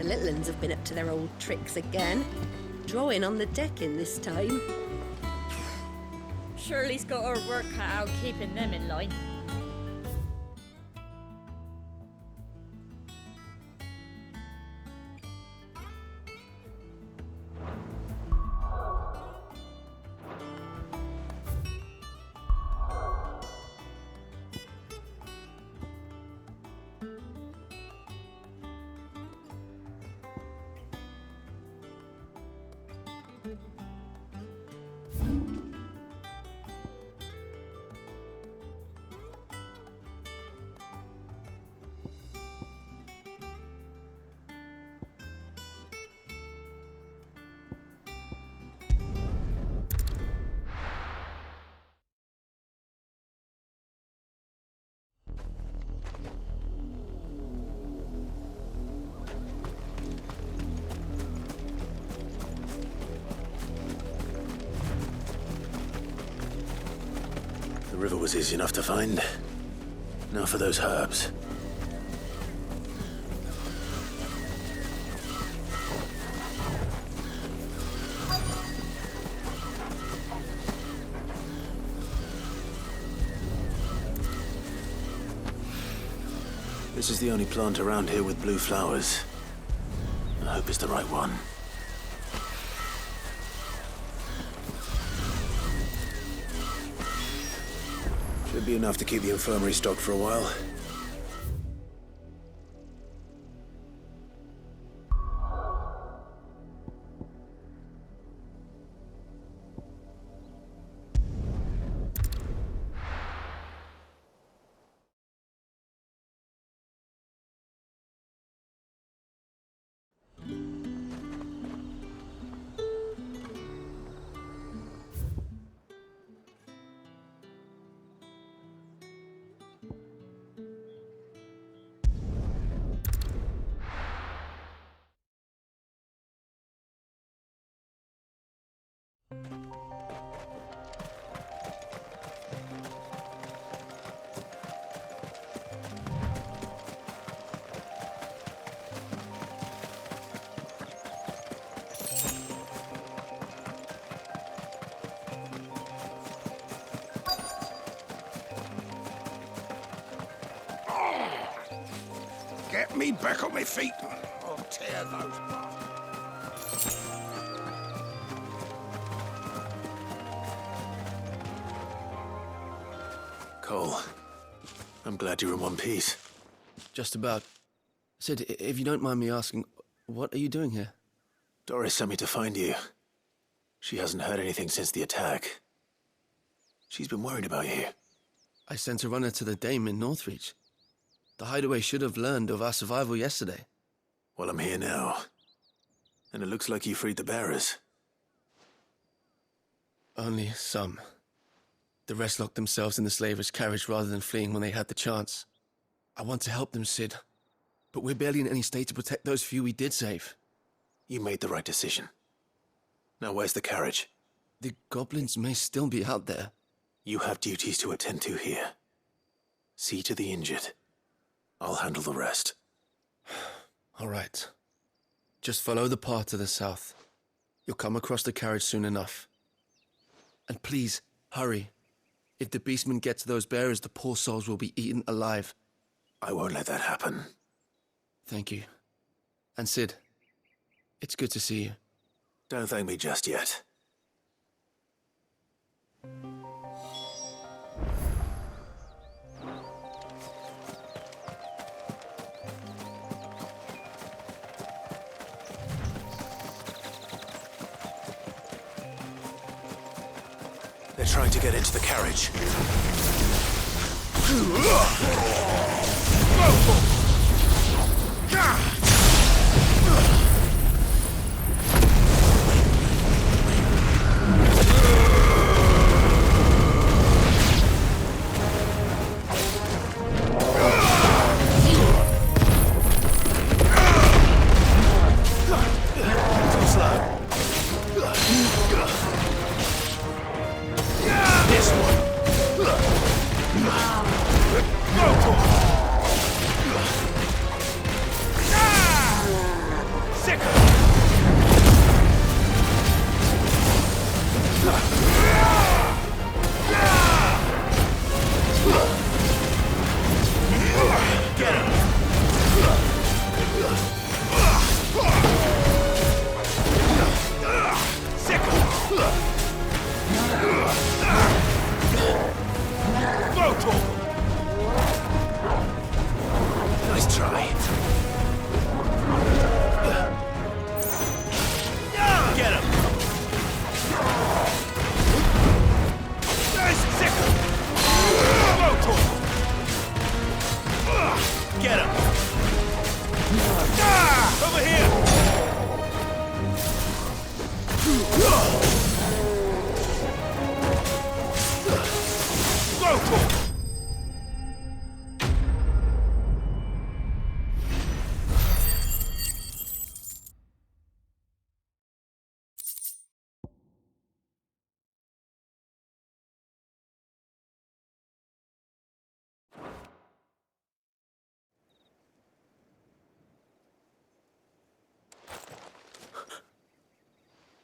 little uns have been up to their old tricks again. Drawing on the decking this time. Shirley's got her work cut out keeping them in line. The river was easy enough to find. Now for those herbs. This is the only plant around here with blue flowers. I hope it's the right one. Should be enough to keep the infirmary stocked for a while. Get me back on my feet. I'll tear those apart. Cole, I'm glad you're in one piece. Just about. Sid, if you don't mind me asking, what are you doing here? Doris sent me to find you. She hasn't heard anything since the attack. She's been worried about you. I sent a runner to the Dame in Northreach. The hideaway should have learned of our survival yesterday. Well, I'm here now. And it looks like you freed the bearers. Only some. The rest locked themselves in the slaver's carriage rather than fleeing when they had the chance. I want to help them, Sid. But we're barely in any state to protect those few we did save. You made the right decision. Now where's the carriage? The goblins may still be out there. You have duties to attend to here. See to the injured. I'll handle the rest. All right. Just follow the path to the south. You'll come across the carriage soon enough. And please, hurry. If the beastmen get to those bearers, the poor souls will be eaten alive. I won't let that happen. Thank you. And Sid, it's good to see you. Don't thank me just yet. They're trying to get into the carriage.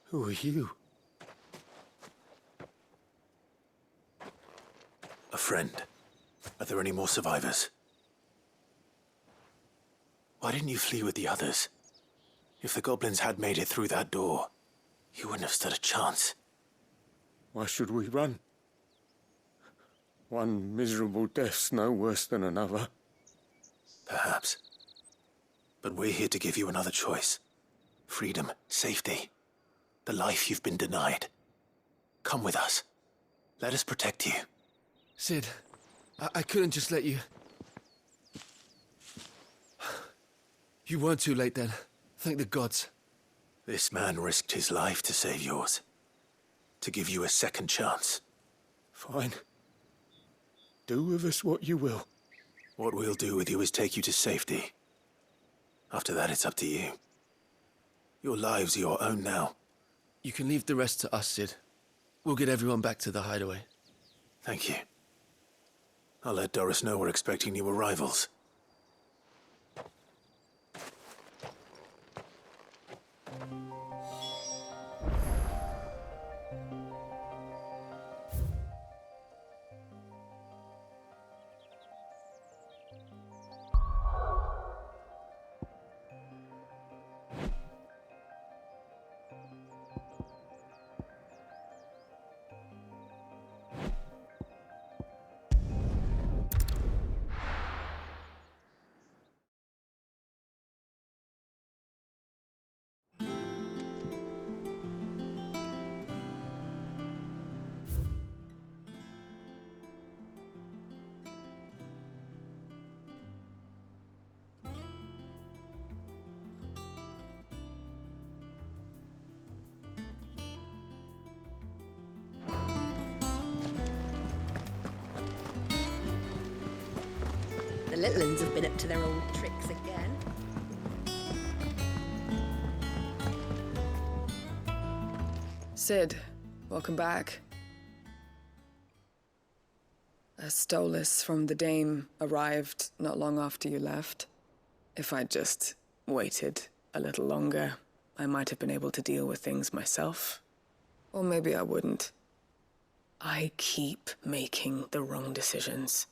Who are you? A friend. Are there any more survivors? Why didn't you flee with the others? If the goblins had made it through that door, you wouldn't have stood a chance. Why should we run? One miserable death's no worse than another. Perhaps. But we're here to give you another choice. Freedom, safety, the life you've been denied. Come with us. Let us protect you. Sid, I couldn't just let you... You weren't too late then. Thank the gods. This man risked his life to save yours. To give you a second chance. Fine. Do with us what you will. What we'll do with you is take you to safety. After that, it's up to you. Your lives are your own now. You can leave the rest to us, Sid. We'll get everyone back to the hideaway. Thank you. I'll let Doris know we're expecting new arrivals. The little ones have been up to their old tricks again. Sid, welcome back. A Stolas from the Dame arrived not long after you left. If I'd just waited a little longer, I might have been able to deal with things myself. Or maybe I wouldn't. I keep making the wrong decisions.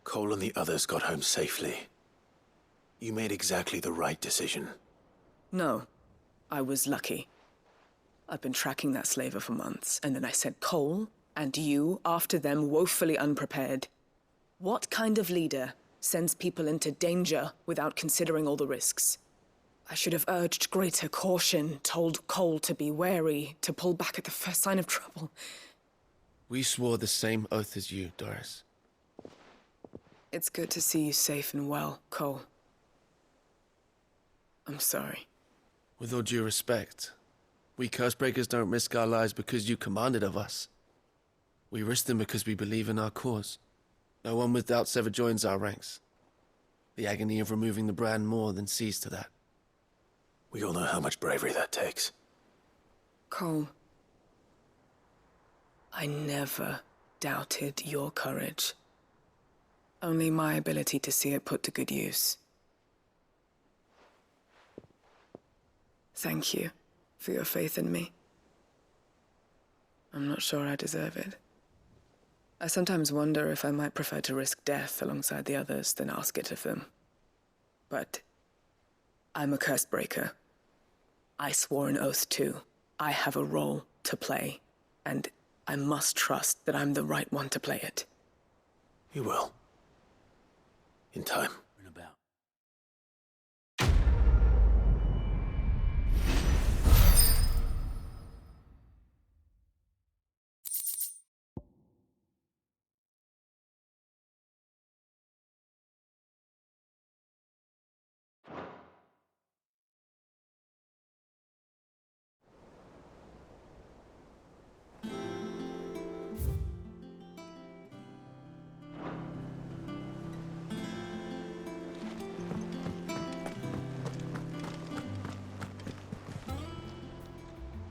Cole and the others got home safely. You made exactly the right decision. No, I was lucky. I've been tracking that slaver for months, and then I sent Cole and you after them woefully unprepared. What kind of leader sends people into danger without considering all the risks? I should have urged greater caution, told Cole to be wary, to pull back at the first sign of trouble. We swore the same oath as you, Doris. It's good to see you safe and well, Cole. I'm sorry. With all due respect, we Cursebreakers don't risk our lives because you commanded of us. We risk them because we believe in our cause. No one with doubts ever joins our ranks. The agony of removing the brand more than sees to that. We all know how much bravery that takes. Cole, I never doubted your courage. Only my ability to see it put to good use. Thank you for your faith in me. I'm not sure I deserve it. I sometimes wonder if I might prefer to risk death alongside the others than ask it of them. But I'm a Cursebreaker. I swore an oath too. I have a role to play, and I must trust that I'm the right one to play it. You will. In time.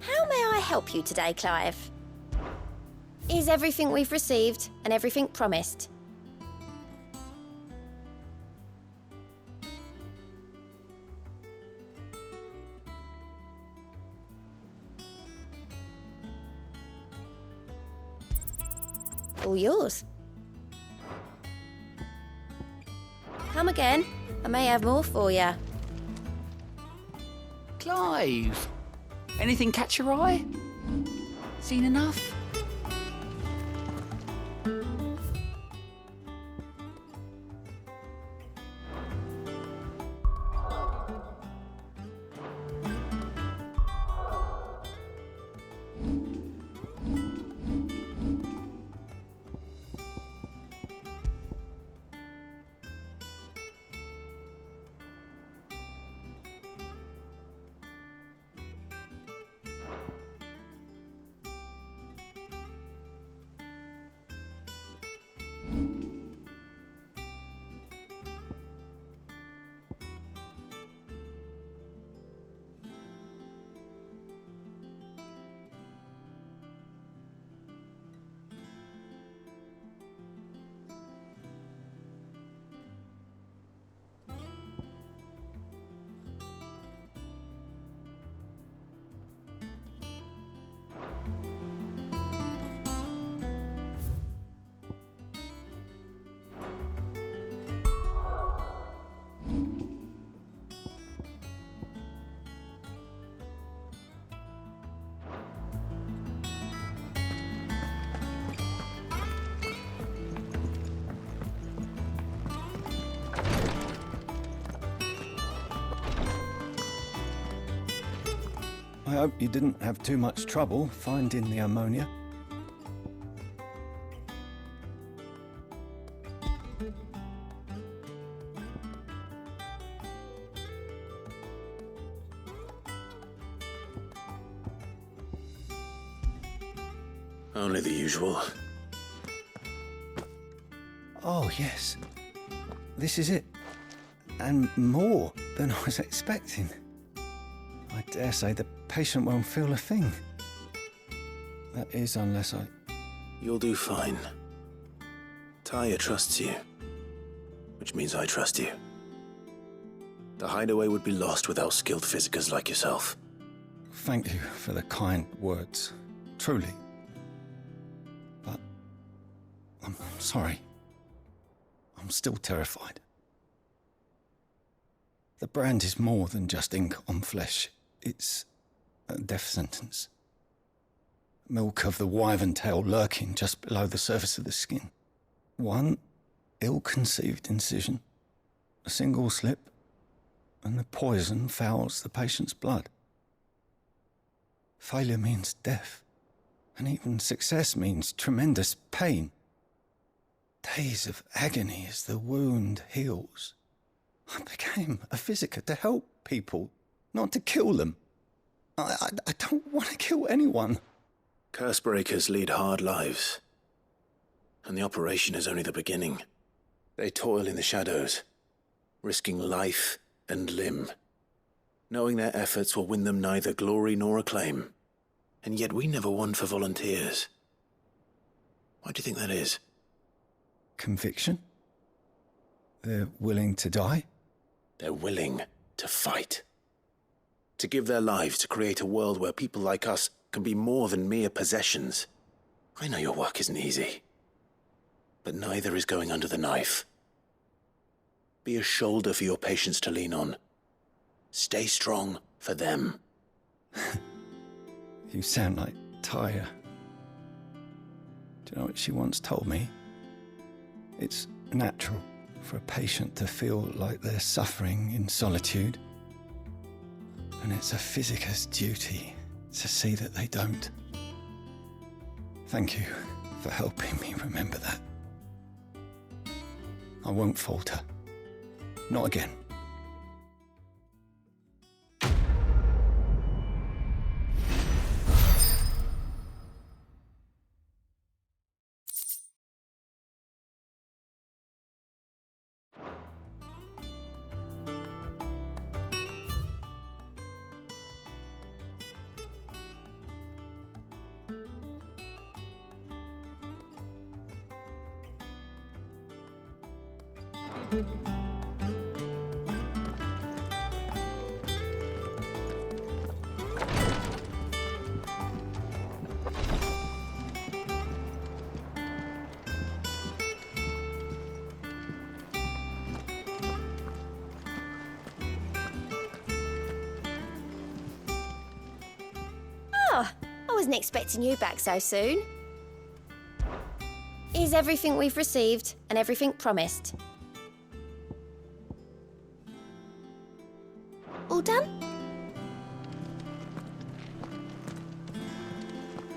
How may I help you today, Clive? Is everything we've received and everything promised? All yours. Come again. I may have more for you. Clive! Anything catch your eye? Seen enough? I hope you didn't have too much trouble finding the ammonia. Only the usual. Oh, yes. This is it. And more than I was expecting. I dare say the patient won't feel a thing. That is, unless I... You'll do fine. Tyre trusts you, which means I trust you. The hideaway would be lost without skilled physicers like yourself. Thank you for the kind words. Truly. But... I'm sorry. I'm still terrified. The brand is more than just ink on flesh. It's a death sentence. Milk of the wyvern tail lurking just below the surface of the skin. One ill-conceived incision, a single slip, and the poison fouls the patient's blood. Failure means death, and even success means tremendous pain. Days of agony as the wound heals. I became a physiker to help people, not to kill them. I don't want to kill anyone. Cursebreakers lead hard lives, and the operation is only the beginning. They toil in the shadows, risking life and limb, knowing their efforts will win them neither glory nor acclaim. And yet we never won for volunteers. Why do you think that is? Conviction? They're willing to die? They're willing to fight. To give their lives to create a world where people like us can be more than mere possessions. I know your work isn't easy, but neither is going under the knife. Be a shoulder for your patients to lean on. Stay strong for them. You sound like Tyre. Do you know what she once told me? It's natural for a patient to feel like they're suffering in solitude. And it's a physiker's duty to see that they don't. Thank you for helping me remember that. I won't falter. Not again. I wasn't expecting you back so soon. Is everything we've received and everything promised? All done?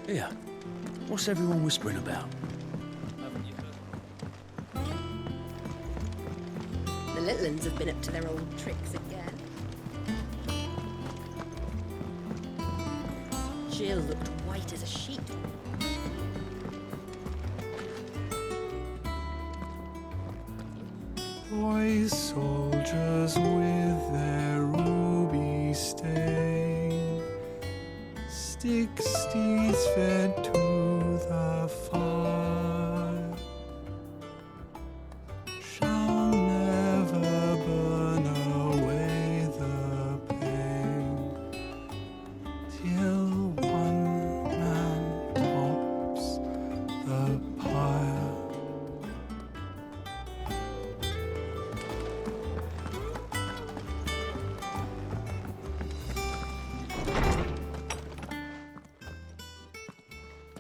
Here, what's everyone whispering about? The little uns have been up to their old tricks again. Jill looked white as a sheet. Toy soldiers with their ruby stain, stick steeds fed to the fire, shall never burn away the pain, till one man tops the pyre.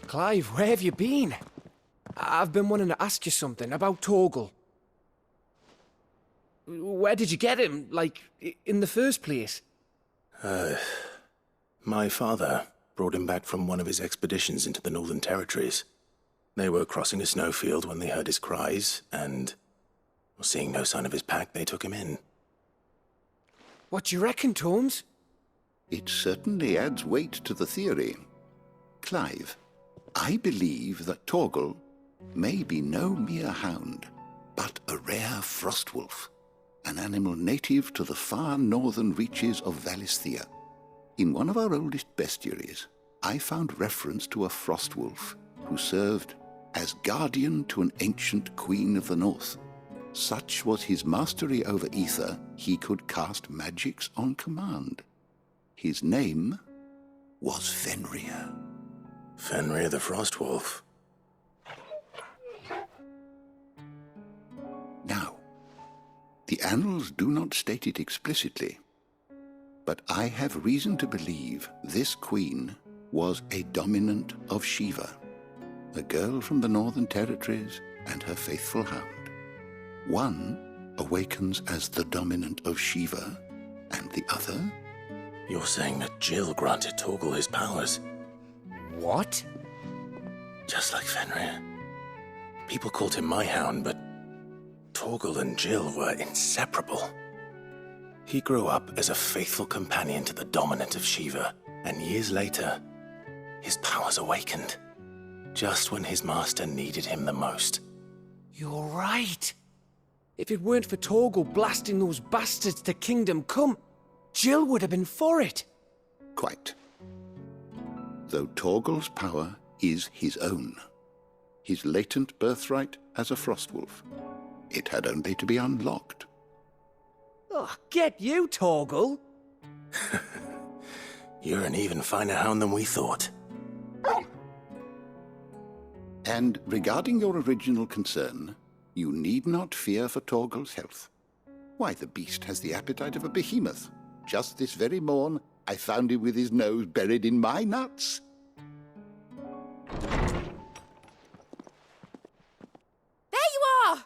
Clive, where have you been? I've been wanting to ask you something about Torgal. Where did you get him, like, in the first place? My father brought him back from one of his expeditions into the Northern Territories. They were crossing a snowfield when they heard his cries, and, seeing no sign of his pack, they took him in. What do you reckon, Tomes? It certainly adds weight to the theory. Clive, I believe that Torgal may be no mere hound, but a rare frostwolf, an animal native to the far northern reaches of Valisthea. In one of our oldest bestiaries, I found reference to a frostwolf who served as guardian to an ancient queen of the north. Such was his mastery over ether, he could cast magics on command. His name was Fenrir. Fenrir the Frostwolf. Now, the annals do not state it explicitly, but I have reason to believe this queen was a dominant of Shiva, a girl from the Northern Territories and her faithful hound. One awakens as the dominant of Shiva, and the other? You're saying that Jill granted Torgal his powers? What? Just like Fenrir. People called him my hound, but Torgal and Jill were inseparable. He grew up as a faithful companion to the dominant of Shiva, and years later, his powers awakened, just when his master needed him the most. You're right. If it weren't for Torgal blasting those bastards to Kingdom Come, Jill would have been for it. Quite. Though Torgal's power is his own, his latent birthright as a frostwolf. It had only to be unlocked. Oh, get you, Torgal! You're an even finer hound than we thought. And regarding your original concern, you need not fear for Torgal's health. Why, the beast has the appetite of a behemoth. Just this very morn, I found him with his nose buried in my nuts. There you are!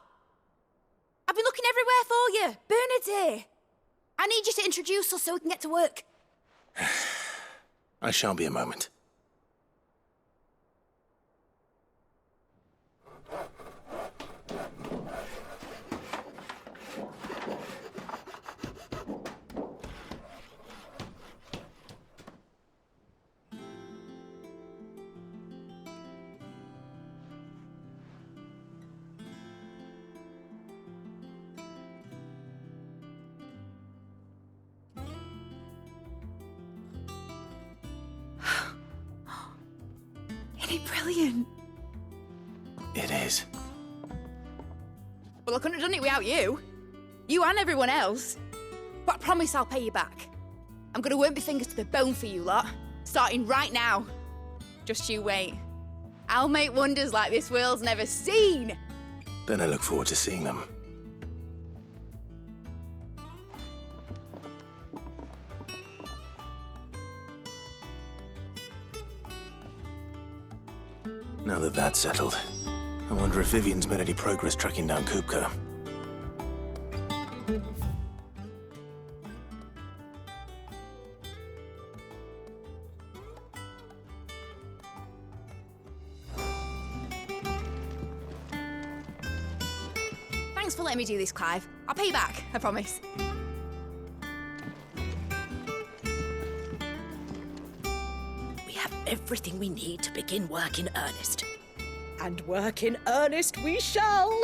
I've been looking everywhere for you. Bernard's here. I need you to introduce us so we can get to work. I shall be a moment. Brilliant. It is. Well, I couldn't have done it without you. You and everyone else. But I promise I'll pay you back. I'm gonna work my fingers to the bone for you lot, starting right now. Just you wait. I'll make wonders like this world's never seen. Then I look forward to seeing them. Now that that's settled, I wonder if Vivian's made any progress tracking down Kupka. Thanks for letting me do this, Clive. I'll pay you back, I promise. We have everything we need to begin work in earnest. And work in earnest we shall.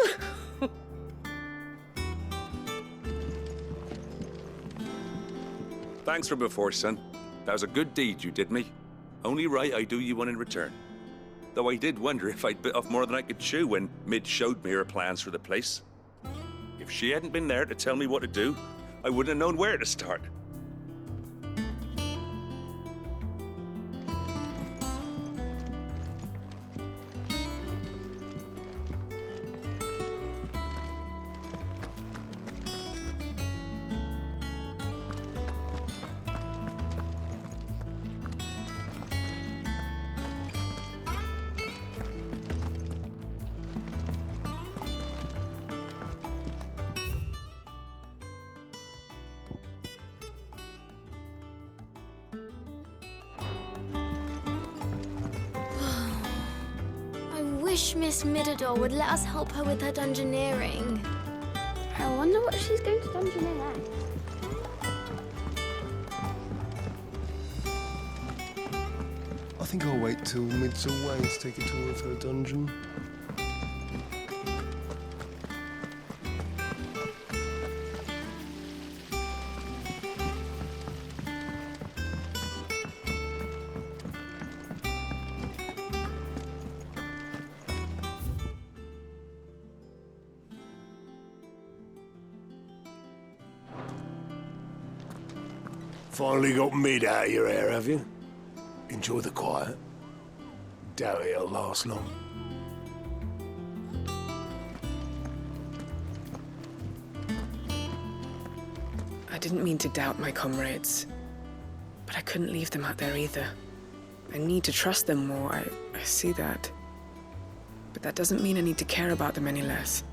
Thanks for before, son. That was a good deed you did me. Only right I do you one in return. Though I did wonder if I'd bit off more than I could chew when Mid showed me her plans for the place. If she hadn't been there to tell me what to do, I wouldn't have known where to start. I wish Miss Midador would let us help her with her dungeoneering. I wonder what she's going to dungeoneer next. I think I'll wait till Mid's away to take a tour of her dungeon. Finally got Mid out of your hair, have you? Enjoy the quiet. Doubt it'll last long. I didn't mean to doubt my comrades, but I couldn't leave them out there either. I need to trust them more, I see that. But that doesn't mean I need to care about them any less.